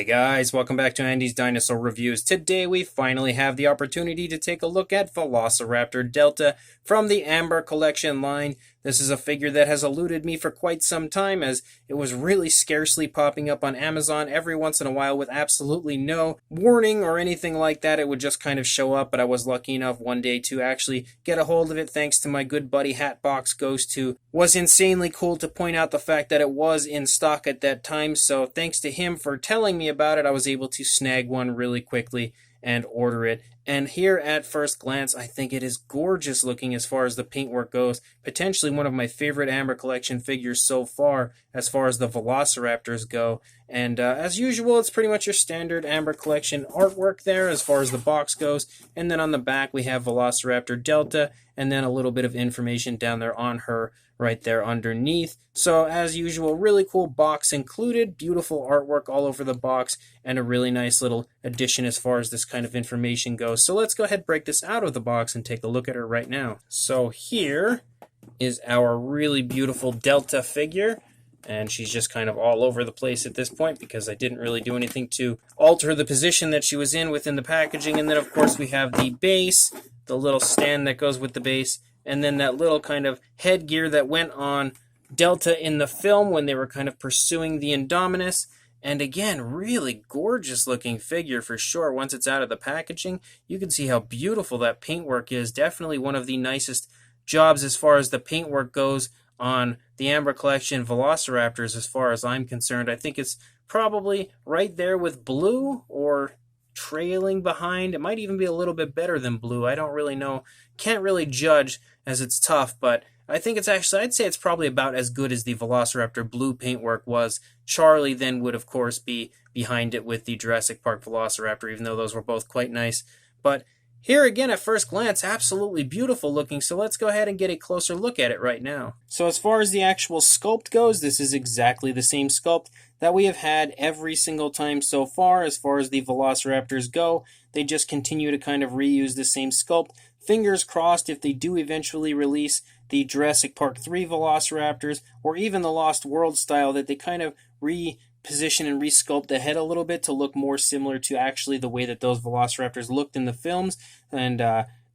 Hey guys, welcome back to Andy's Dinosaur Reviews. Today we finally have the opportunity to take a look at Velociraptor Delta from the Amber Collection line. This is a figure that has eluded me for quite some time, as it was really scarcely popping up on Amazon every once in a while with absolutely no warning or anything like that. It would just kind of show up, but I was lucky enough one day to actually get a hold of it thanks to my good buddy Hatbox Ghost, who was insanely cool to point out the fact that it was in stock at that time. So thanks to him for telling me about it, I was able to snag one really quickly and order it. And here at first glance, I think it is gorgeous looking as far as the paintwork goes. Potentially one of my favorite Amber Collection figures so far as the Velociraptors go. And as usual, it's pretty much your standard Amber Collection artwork there as far as the box goes. And then on the back, we have Velociraptor Delta, and then a little bit of information down there on her right there underneath. So as usual, really cool box included, beautiful artwork all over the box, and a really nice little addition as far as this kind of information goes. So let's go ahead and break this out of the box and take a look at her right now. So here is our really beautiful Delta figure, and she's just kind of all over the place at this point because I didn't really do anything to alter the position that she was in within the packaging. And then of course we have the base, the little stand that goes with the base, and then that little kind of headgear that went on Delta in the film when they were kind of pursuing the Indominus. And again, really gorgeous looking figure for sure. Once it's out of the packaging, you can see how beautiful that paintwork is. Definitely one of the nicest jobs as far as the paintwork goes on the Amber Collection Velociraptors as far as I'm concerned. I think it's probably right there with blue or trailing behind. It might even be a little bit better than blue. I don't really know. Can't really judge as it's tough, but I think it's actually, I'd say it's probably about as good as the Velociraptor blue paintwork was. Charlie then would, of course, be behind it with the Jurassic Park Velociraptor, even though those were both quite nice. But here again, at first glance, absolutely beautiful looking, so let's go ahead and get a closer look at it right now. So as far as the actual sculpt goes, this is exactly the same sculpt that we have had every single time so far as the Velociraptors go. They just continue to kind of reuse the same sculpt. Fingers crossed if they do eventually release the Jurassic Park 3 Velociraptors, or even the Lost World style, that they kind of reposition and resculpt the head a little bit to look more similar to actually the way that those Velociraptors looked in the films, and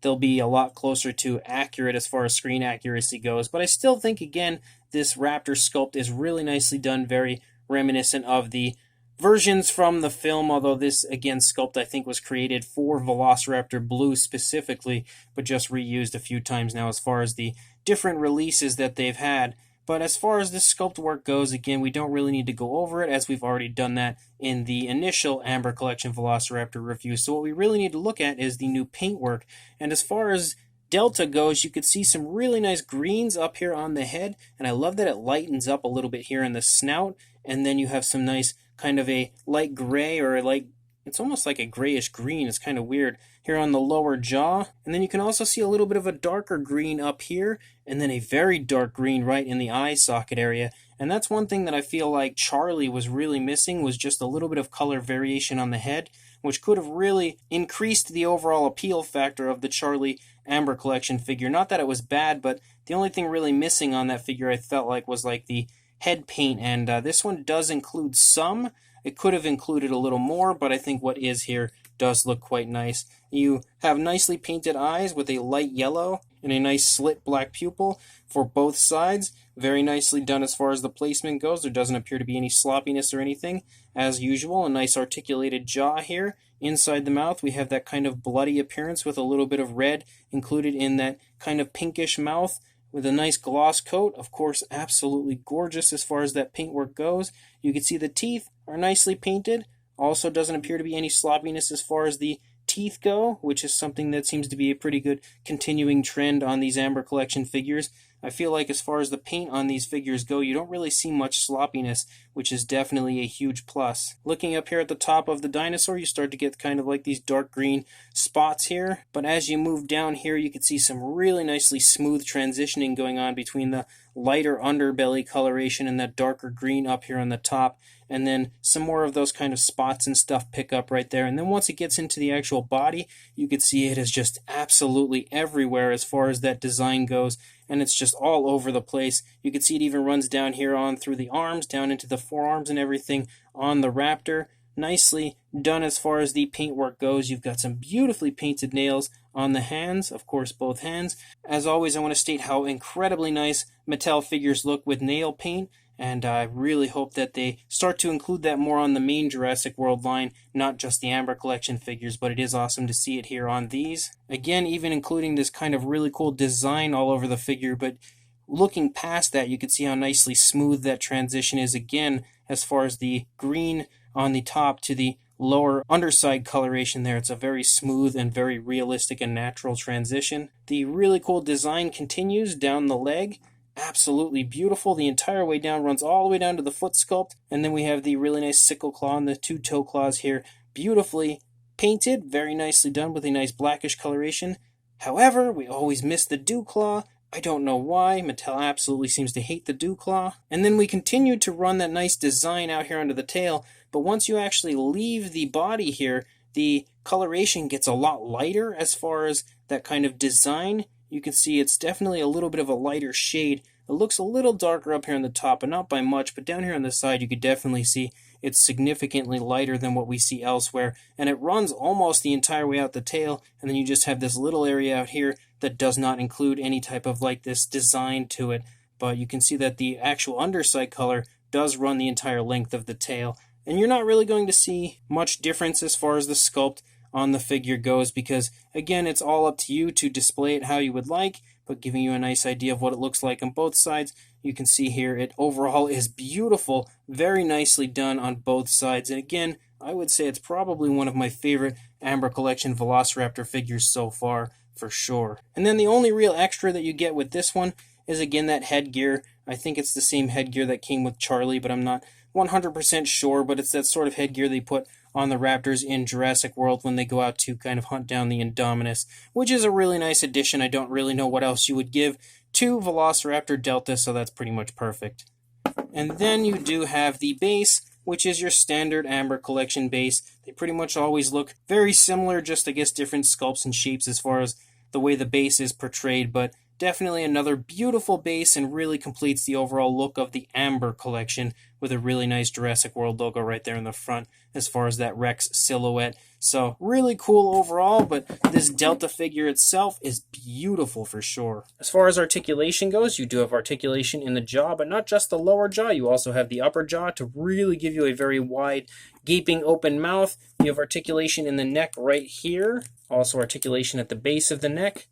they'll be a lot closer to accurate as far as screen accuracy goes. But I still think, again, this Raptor sculpt is really nicely done, very reminiscent of the versions from the film, although this, again, sculpt I think was created for Velociraptor Blue specifically, but just reused a few times now as far as the different releases that they've had. But as far as this sculpt work goes, again, we don't really need to go over it, as we've already done that in the initial Amber Collection Velociraptor review. So what we really need to look at is the new paintwork. And as far as Delta goes, you could see some really nice greens up here on the head, and I love that it lightens up a little bit here in the snout, and then you have some nice kind of a light gray, or it's almost like a grayish green. It's kind of weird here on the lower jaw. And then you can also see a little bit of a darker green up here, and then a very dark green right in the eye socket area. And that's one thing that I feel like Charlie was really missing, was just a little bit of color variation on the head, which could have really increased the overall appeal factor of the Charlie Amber Collection figure. Not that it was bad, but the only thing really missing on that figure I felt like was like the head paint, and this one does include some. It could have included a little more, but I think what is here does look quite nice. You have nicely painted eyes with a light yellow and a nice slit black pupil for both sides. Very nicely done as far as the placement goes. There doesn't appear to be any sloppiness or anything. As usual, a nice articulated jaw here. Inside the mouth, we have that kind of bloody appearance with a little bit of red included in that kind of pinkish mouth, with a nice gloss coat. Of course, absolutely gorgeous as far as that paintwork goes. You can see the teeth are nicely painted. Also doesn't appear to be any sloppiness as far as the teeth go, which is something that seems to be a pretty good continuing trend on these Amber Collection figures. I feel like as far as the paint on these figures go, you don't really see much sloppiness, which is definitely a huge plus. Looking up here at the top of the dinosaur, you start to get kind of like these dark green spots here, but as you move down here, you can see some really nicely smooth transitioning going on between the lighter underbelly coloration and that darker green up here on the top, and then some more of those kind of spots and stuff pick up right there. And then once it gets into the actual body, you can see it is just absolutely everywhere as far as that design goes, and it's just all over the place. You can see it even runs down here on through the arms, down into the forearms and everything on the Raptor. nicely done as far as the paintwork goes. You've got some beautifully painted nails on the hands, of course, both hands. As always, I want to state how incredibly nice Mattel figures look with nail paint, and I really hope that they start to include that more on the main Jurassic World line, not just the Amber Collection figures, but it is awesome to see it here on these. Again, even including this kind of really cool design all over the figure, but looking past that, you can see how nicely smooth that transition is again, as far as the green on the top to the lower underside coloration there. It's a very smooth and very realistic and natural transition. The really cool design continues down the leg. Absolutely beautiful. The entire way down, runs all the way down to the foot sculpt. And then we have the really nice sickle claw and the two toe claws here. Beautifully painted, very nicely done with a nice blackish coloration. However, we always miss the dew claw. I don't know why. Mattel absolutely seems to hate the dew claw. And then we continue to run that nice design out here under the tail. But once you actually leave the body here, the coloration gets a lot lighter as far as that kind of design. You can see it's definitely a little bit of a lighter shade. It looks a little darker up here on the top, but not by much. But down here on the side, you could definitely see it's significantly lighter than what we see elsewhere. And it runs almost the entire way out the tail. And then you just have this little area out here that does not include any type of like this design to it. But you can see that the actual underside color does run the entire length of the tail. And you're not really going to see much difference as far as the sculpt on the figure goes, because again, it's all up to you to display it how you would like, but giving you a nice idea of what it looks like on both sides. You can see here it overall is beautiful, very nicely done on both sides. And again, I would say it's probably one of my favorite Amber Collection Velociraptor figures so far, for sure. And then the only real extra that you get with this one is again that headgear. I think it's the same headgear that came with Charlie, but I'm not 100% sure, but it's that sort of headgear they put on the raptors in Jurassic World when they go out to kind of hunt down the Indominus, which is a really nice addition. I don't really know what else you would give to Velociraptor Delta, so that's pretty much perfect. And then you do have the base, which is your standard Amber Collection base. They pretty much always look very similar, just I guess different sculpts and shapes as far as the way the base is portrayed, but definitely another beautiful base and really completes the overall look of the Amber Collection with a really nice Jurassic World logo right there in the front as far as that Rex silhouette. So really cool overall, but this Delta figure itself is beautiful for sure. As far as articulation goes, you do have articulation in the jaw, but not just the lower jaw. You also have the upper jaw to really give you a very wide, gaping open mouth. You have articulation in the neck right here. Also articulation at the base of the neck,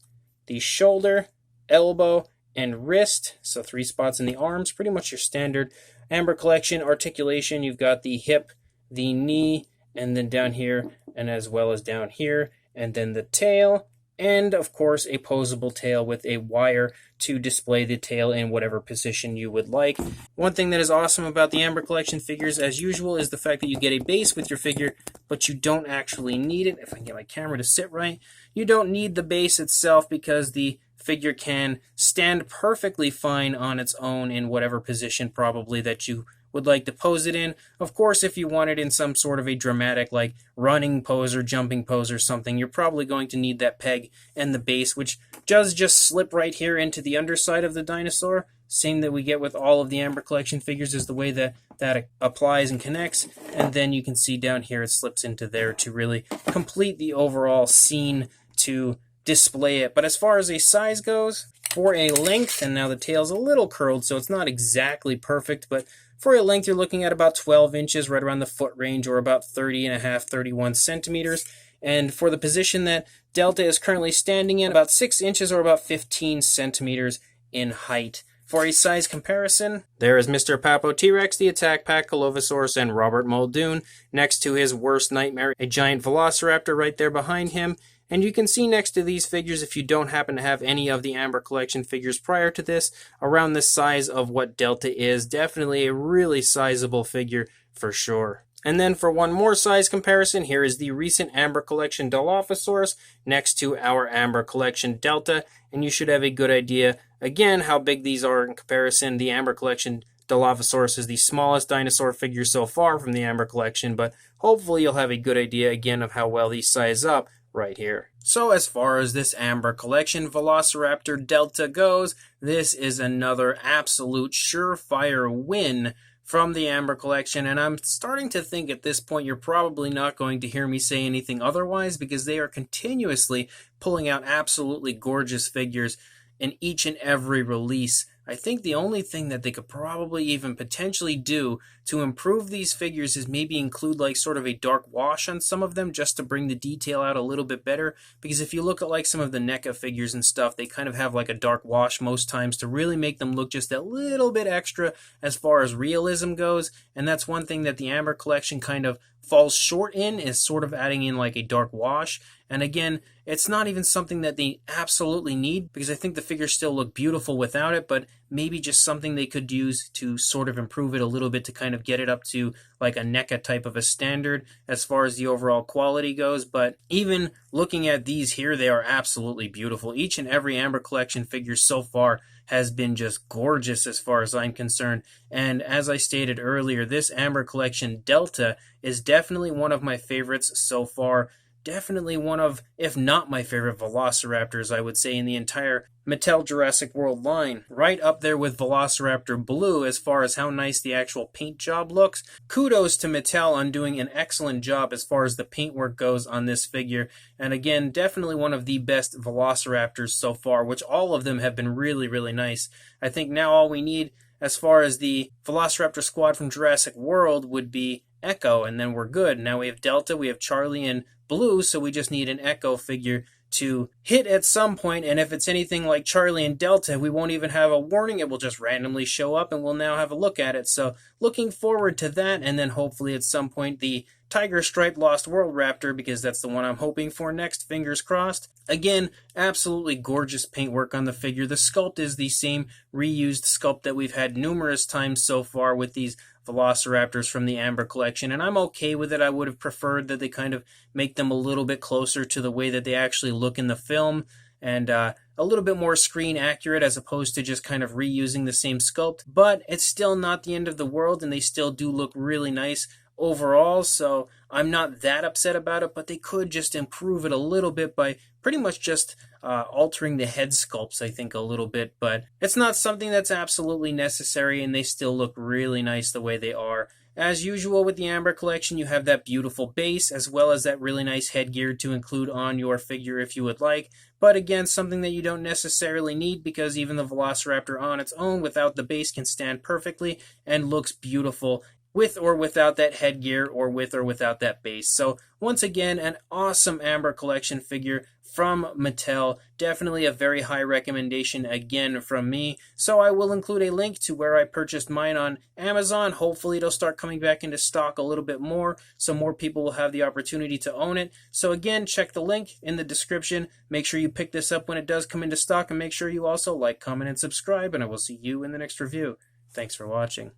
the shoulder, elbow, and wrist. So 3 spots in the arms, pretty much your standard Amber Collection articulation. You've got the hip, the knee, and then down here, and as well as down here, and then the tail, and of course a posable tail with a wire to display the tail in whatever position you would like. One thing that is awesome about the Amber Collection figures, as usual, is the fact that you get a base with your figure, but you don't actually need it. If I can get my camera to sit right, you don't need the base itself because the figure can stand perfectly fine on its own in whatever position probably that you would like to pose it in. Of course, if you want it in some sort of a dramatic like running pose or jumping pose or something, you're probably going to need that peg and the base, which does just slip right here into the underside of the dinosaur. Same that we get with all of the Amber Collection figures is the way that applies and connects. And then you can see down here it slips into there to really complete the overall scene to display it. But as far as a size goes, for a length, and now the tail's a little curled, so it's not exactly perfect, but for a length, you're looking at about 12 inches, right around the foot range, or about 30.5, 31 centimeters. And for the position that Delta is currently standing in, about 6 inches or about 15 centimeters in height. For a size comparison, there is Mr. Papo T-Rex, the Attack Pack Colovosaurus, and Robert Muldoon. Next to his worst nightmare, a giant Velociraptor right there behind him. And you can see next to these figures, if you don't happen to have any of the Amber Collection figures prior to this, around the size of what Delta is. Definitely a really sizable figure for sure. And then for one more size comparison, here is the recent Amber Collection Dilophosaurus next to our Amber Collection Delta. And you should have a good idea, again, how big these are in comparison. The Amber Collection Dilophosaurus is the smallest dinosaur figure so far from the Amber Collection, but hopefully you'll have a good idea, again, of how well these size up right here. So as far as this Amber Collection Velociraptor Delta goes, this is another absolute surefire win from the Amber Collection, and I'm starting to think at this point you're probably not going to hear me say anything otherwise, because they are continuously pulling out absolutely gorgeous figures in each and every release. I think the only thing that they could probably even potentially do to improve these figures is maybe include like sort of a dark wash on some of them, just to bring the detail out a little bit better. Because if you look at like some of the NECA figures and stuff, they kind of have like a dark wash most times to really make them look just a little bit extra as far as realism goes. And that's one thing that the Amber Collection kind of falls short in, is sort of adding in like a dark wash. And again, it's not even something that they absolutely need, because I think the figures still look beautiful without it, but maybe just something they could use to sort of improve it a little bit, to kind of get it up to like a NECA type of a standard as far as the overall quality goes. But even looking at these here, they are absolutely beautiful. Each and every Amber Collection figure so far has been just gorgeous as far as I'm concerned. And as I stated earlier, this Amber Collection Delta is definitely one of my favorites so far. Definitely one of, if not my favorite Velociraptors, I would say, in the entire Mattel Jurassic World line. Right up there with Velociraptor Blue as far as how nice the actual paint job looks. Kudos to Mattel on doing an excellent job as far as the paintwork goes on this figure. And again, definitely one of the best Velociraptors so far, which all of them have been really, really nice. I think now all we need as far as the Velociraptor Squad from Jurassic World would be Echo, and then we're good. Now we have Delta, we have Charlie, and Blue, so we just need an Echo figure to hit at some point. And if it's anything like Charlie and Delta, we won't even have a warning. It will just randomly show up, and we'll now have a look at it. So looking forward to that, and then hopefully at some point the Tiger Stripe Lost World Raptor, because that's the one I'm hoping for next, fingers crossed. Again, absolutely gorgeous paintwork on the figure. The sculpt is the same reused sculpt that we've had numerous times so far with these Velociraptors from the Amber Collection, and I'm okay with it. I would have preferred that they kind of make them a little bit closer to the way that they actually look in the film, and a little bit more screen accurate as opposed to just kind of reusing the same sculpt. But it's still not the end of the world, and they still do look really nice overall, so I'm not that upset about it. But they could just improve it a little bit by pretty much just altering the head sculpts, I think, a little bit. But it's not something that's absolutely necessary, and they still look really nice the way they are. As usual with the Amber Collection, you have that beautiful base as well as that really nice headgear to include on your figure if you would like. But again, something that you don't necessarily need, because even the Velociraptor on its own without the base can stand perfectly and looks beautiful with or without that headgear, or with or without that base. So once again, an awesome Amber Collection figure from Mattel. Definitely a very high recommendation again from me. So I will include a link to where I purchased mine on Amazon. Hopefully it'll start coming back into stock a little bit more, so more people will have the opportunity to own it. So again, check the link in the description. Make sure you pick this up when it does come into stock, and make sure you also like, comment, and subscribe, and I will see you in the next review. Thanks for watching.